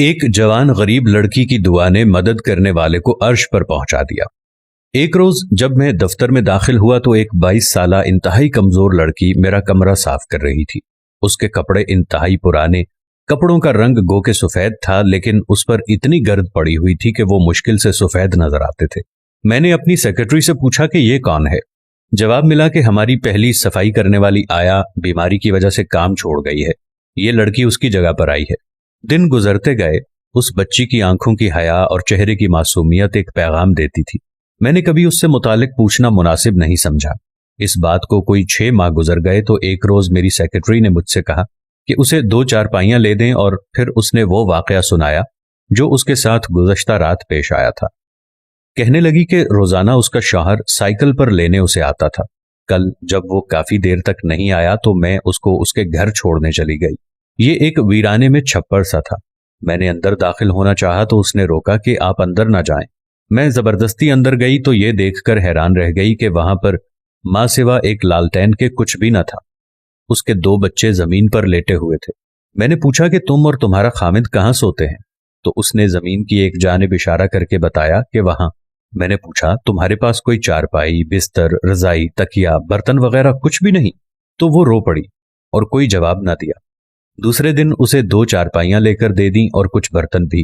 ایک جوان غریب لڑکی کی دعا نے مدد کرنے والے کو عرش پر پہنچا دیا۔ ایک روز جب میں دفتر میں داخل ہوا تو ایک 22 سالہ انتہائی کمزور لڑکی میرا کمرہ صاف کر رہی تھی۔ اس کے کپڑے انتہائی پرانے، کپڑوں کا رنگ گو کہ سفید تھا، لیکن اس پر اتنی گرد پڑی ہوئی تھی کہ وہ مشکل سے سفید نظر آتے تھے۔ میں نے اپنی سیکرٹری سے پوچھا کہ یہ کون ہے؟ جواب ملا کہ ہماری پہلی صفائی کرنے والی آیا بیماری کی وجہ سے کام چھوڑ گئی ہے، یہ لڑکی اس کی جگہ پر آئی ہے۔ دن گزرتے گئے، اس بچی کی آنکھوں کی حیا اور چہرے کی معصومیت ایک پیغام دیتی تھی۔ میں نے کبھی اس سے متعلق پوچھنا مناسب نہیں سمجھا۔ اس بات کو کوئی 6 ماہ گزر گئے تو ایک روز میری سیکرٹری نے مجھ سے کہا کہ اسے 2 چارپائیاں لے دیں، اور پھر اس نے وہ واقعہ سنایا جو اس کے ساتھ گزشتہ رات پیش آیا تھا۔ کہنے لگی کہ روزانہ اس کا شوہر سائیکل پر لینے اسے آتا تھا۔ کل جب وہ کافی دیر تک نہیں آیا تو میں اس کو اس کے گھر چھوڑنے چلی گئی۔ یہ ایک ویرانے میں چھپر سا تھا۔ میں نے اندر داخل ہونا چاہا تو اس نے روکا کہ آپ اندر نہ جائیں۔ میں زبردستی اندر گئی تو یہ دیکھ کر حیران رہ گئی کہ وہاں پر ماں سوا ایک لالٹین کے کچھ بھی نہ تھا۔ اس کے 2 بچے زمین پر لیٹے ہوئے تھے۔ میں نے پوچھا کہ تم اور تمہارا خامد کہاں سوتے ہیں؟ تو اس نے زمین کی ایک جانب اشارہ کر کے بتایا کہ وہاں۔ میں نے پوچھا تمہارے پاس کوئی چارپائی، بستر، رضائی، تکیا، برتن وغیرہ کچھ بھی نہیں؟ تو وہ رو پڑی اور کوئی جواب نہ دیا۔ دوسرے دن اسے 2 چارپائیاں لے کر دے دیں اور کچھ برتن بھی۔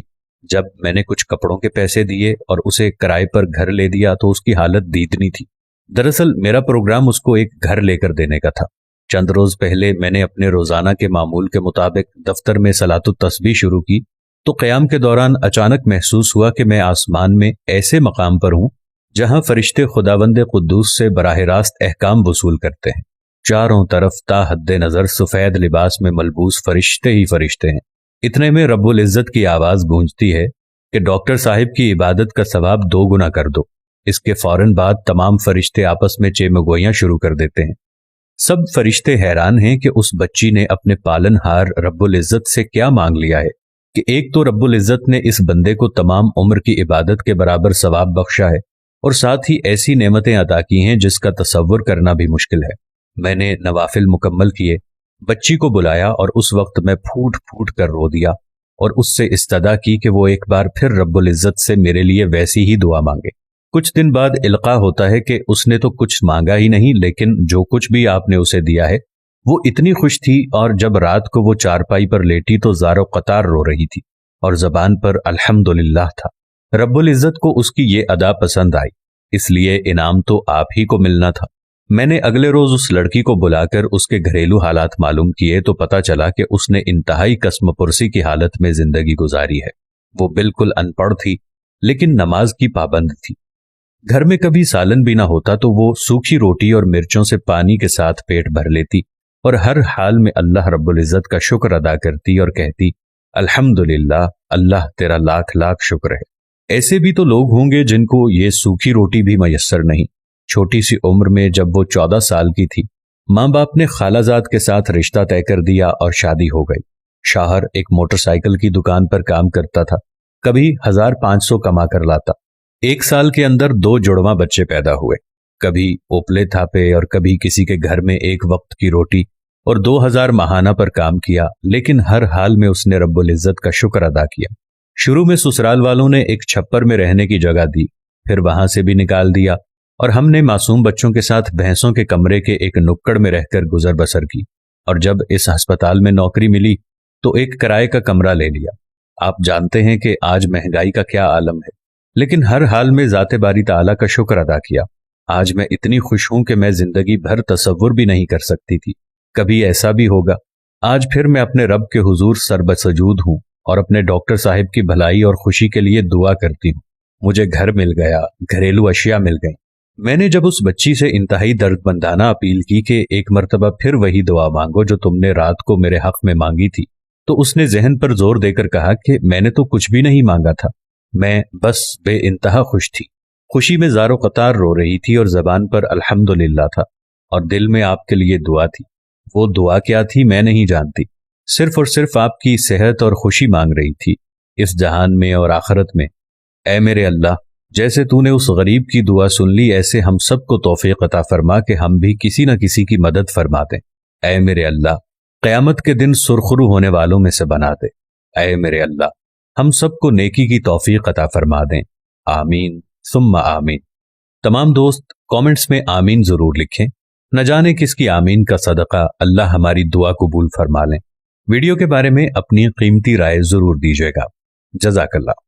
جب میں نے کچھ کپڑوں کے پیسے دیے اور اسے کرائے پر گھر لے دیا تو اس کی حالت دیدنی تھی۔ دراصل میرا پروگرام اس کو ایک گھر لے کر دینے کا تھا۔ چند روز پہلے میں نے اپنے روزانہ کے معمول کے مطابق دفتر میں صلاۃ التسبیح شروع کی تو قیام کے دوران اچانک محسوس ہوا کہ میں آسمان میں ایسے مقام پر ہوں جہاں فرشتے خداوند قدوس سے براہ راست احکام وصول کرتے ہیں۔ چاروں طرف تا حد نظر سفید لباس میں ملبوس فرشتے ہی فرشتے ہیں۔ اتنے میں رب العزت کی آواز گونجتی ہے کہ ڈاکٹر صاحب کی عبادت کا ثواب 2 گنا کر دو۔ اس کے فوراً بعد تمام فرشتے آپس میں چیمگوئیاں شروع کر دیتے ہیں۔ سب فرشتے حیران ہیں کہ اس بچی نے اپنے پالن ہار رب العزت سے کیا مانگ لیا ہے کہ ایک تو رب العزت نے اس بندے کو تمام عمر کی عبادت کے برابر ثواب بخشا ہے، اور ساتھ ہی ایسی نعمتیں عطا کی ہیں جس کا تصور کرنا بھی مشکل ہے۔ میں نے نوافل مکمل کیے، بچی کو بلایا اور اس وقت میں پھوٹ پھوٹ کر رو دیا اور اس سے استدعا کی کہ وہ ایک بار پھر رب العزت سے میرے لیے ویسی ہی دعا مانگے۔ کچھ دن بعد القاء ہوتا ہے کہ اس نے تو کچھ مانگا ہی نہیں، لیکن جو کچھ بھی آپ نے اسے دیا ہے وہ اتنی خوش تھی، اور جب رات کو وہ چارپائی پر لیٹی تو زار و قطار رو رہی تھی اور زبان پر الحمدللہ تھا۔ رب العزت کو اس کی یہ ادا پسند آئی، اس لیے انعام تو آپ ہی کو ملنا تھا۔ میں نے اگلے روز اس لڑکی کو بلا کر اس کے گھریلو حالات معلوم کیے تو پتہ چلا کہ اس نے انتہائی قسم پرسی کی حالت میں زندگی گزاری ہے۔ وہ بالکل ان پڑھ تھی، لیکن نماز کی پابند تھی۔ گھر میں کبھی سالن بھی نہ ہوتا تو وہ سوکھی روٹی اور مرچوں سے پانی کے ساتھ پیٹ بھر لیتی اور ہر حال میں اللہ رب العزت کا شکر ادا کرتی اور کہتی الحمدللہ، اللہ تیرا لاکھ لاکھ شکر ہے۔ ایسے بھی تو لوگ ہوں گے جن کو یہ سوکھی روٹی بھی میسر نہیں۔ چھوٹی سی عمر میں جب وہ 14 سال کی تھی، ماں باپ نے خالہ زاد کے ساتھ رشتہ طے کر دیا اور شادی ہو گئی۔ شوہر ایک موٹر سائیکل کی دکان پر کام کرتا تھا، کبھی 1500 کما کر لاتا۔ 1 سال کے اندر 2 جڑواں بچے پیدا ہوئے، کبھی اوپلے تھاپے اور کبھی کسی کے گھر میں ایک وقت کی روٹی، اور 2000 ماہانہ پر کام کیا، لیکن ہر حال میں اس نے رب العزت کا شکر ادا کیا۔ شروع میں سسرال والوں نے ایک چھپر میں رہنے کی جگہ دی، پھر وہاں سے بھی نکال دیا، اور ہم نے معصوم بچوں کے ساتھ بھینسوں کے کمرے کے ایک نکڑ میں رہ کر گزر بسر کی، اور جب اس ہسپتال میں نوکری ملی تو ایک کرائے کا کمرہ لے لیا۔ آپ جانتے ہیں کہ آج مہنگائی کا کیا عالم ہے، لیکن ہر حال میں ذات باری تعالیٰ کا شکر ادا کیا۔ آج میں اتنی خوش ہوں کہ میں زندگی بھر تصور بھی نہیں کر سکتی تھی کبھی ایسا بھی ہوگا۔ آج پھر میں اپنے رب کے حضور سر بسجود ہوں اور اپنے ڈاکٹر صاحب کی بھلائی اور خوشی کے لیے دعا کرتی ہوں۔ مجھے گھر مل گیا، گھریلو اشیاء مل گئیں۔ میں نے جب اس بچی سے انتہائی درد مندانہ اپیل کی کہ ایک مرتبہ پھر وہی دعا مانگو جو تم نے رات کو میرے حق میں مانگی تھی، تو اس نے ذہن پر زور دے کر کہا کہ میں نے تو کچھ بھی نہیں مانگا تھا، میں بس بے انتہا خوش تھی۔ خوشی میں زار و قطار رو رہی تھی اور زبان پر الحمدللہ تھا، اور دل میں آپ کے لیے دعا تھی۔ وہ دعا کیا تھی میں نہیں جانتی، صرف اور صرف آپ کی صحت اور خوشی مانگ رہی تھی، اس جہان میں اور آخرت میں۔ اے میرے اللہ، جیسے تو نے اس غریب کی دعا سن لی، ایسے ہم سب کو توفیق عطا فرما کہ ہم بھی کسی نہ کسی کی مدد فرما دیں۔ اے میرے اللہ، قیامت کے دن سرخرو ہونے والوں میں سے بنا دے۔ اے میرے اللہ، ہم سب کو نیکی کی توفیق عطا فرما دیں، آمین ثم آمین۔ تمام دوست کامنٹس میں آمین ضرور لکھیں، نہ جانے کس کی آمین کا صدقہ اللہ ہماری دعا قبول فرما لیں۔ ویڈیو کے بارے میں اپنی قیمتی رائے ضرور دیجیے گا۔ جزاک اللہ۔